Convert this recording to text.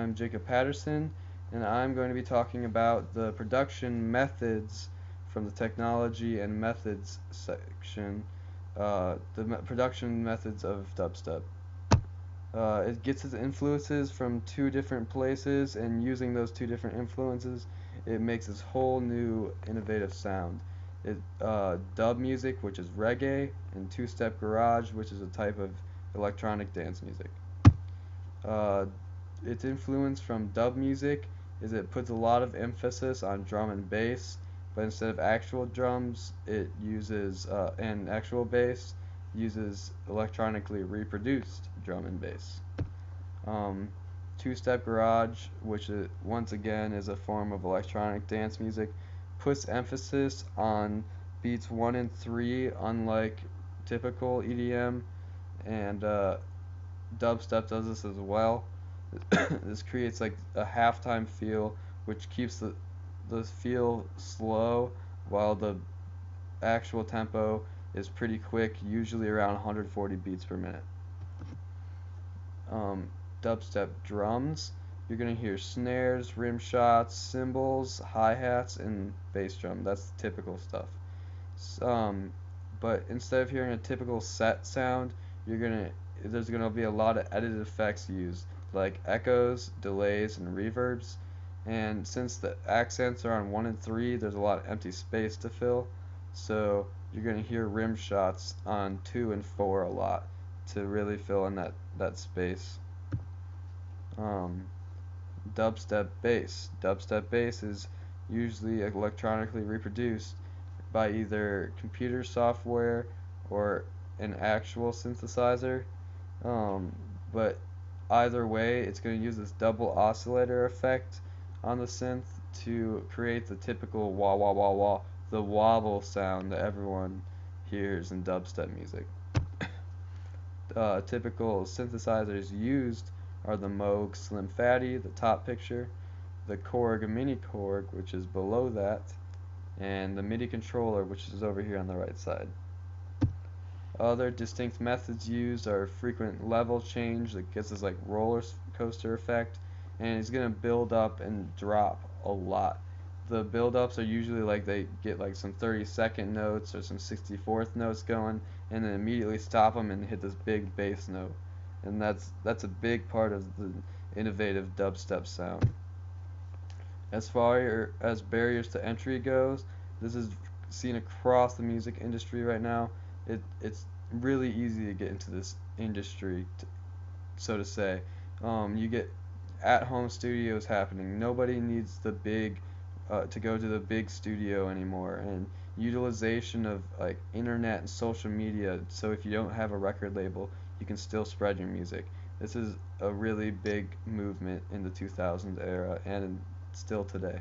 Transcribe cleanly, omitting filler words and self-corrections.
I'm Jacob Patterson, and I'm going to be talking about the production methods from the technology and methods section, production methods of dubstep. It gets its influences from two different places, and using those two different influences, it makes this whole new innovative sound. Dub music, which is reggae, and two-step garage, which is a type of electronic dance music. Uh, its influence from dub music is it puts a lot of emphasis on drum and bass, but instead of actual drums, it uses and actual bass uses electronically reproduced drum and bass. Um, Two-step garage, which once again is a form of electronic dance music, puts emphasis on beats 1 and 3, unlike typical EDM, and dubstep does this as well. This creates like a halftime feel, which keeps the feel slow, while the actual tempo is pretty quick, usually around 140 beats per minute. Um, Dubstep drums, you're gonna hear snares, rim shots, cymbals, hi-hats, and bass drum. That's the typical stuff. Um, but instead of hearing a typical set sound, you're gonna there's gonna be a lot of edited effects used, like echoes, delays, and reverbs. And since the accents are on 1 and 3, there's a lot of empty space to fill. So you're gonna hear rim shots on 2 and 4 a lot to really fill in that space. Um, Dubstep bass. Dubstep bass is usually electronically reproduced by either computer software or an actual synthesizer. Um, but either way, it's going to use this double oscillator effect on the synth to create the typical wah wah wah wah, the wobble sound that everyone hears in dubstep music. Typical synthesizers used are the Moog Slim Fatty, the top picture, the Korg Mini Korg, which is below that, and the MIDI controller, which is over here on the right side. Other distinct methods used are frequent level change that gives us like roller coaster effect, and it's going to build up and drop a lot. The build-ups are usually like they get like some 30-second notes or some 64th notes going, and then immediately stop them and hit this big bass note. And that's a big part of the innovative dubstep sound. As far as barriers to entry goes, this is seen across the music industry right now. It's really easy to get into this industry, so to say. You get at-home studios happening. Nobody needs to go to the big studio anymore, and utilization of like internet and social media. So if you don't have a record label, you can still spread your music. This is a really big movement in the 2000s era and still today.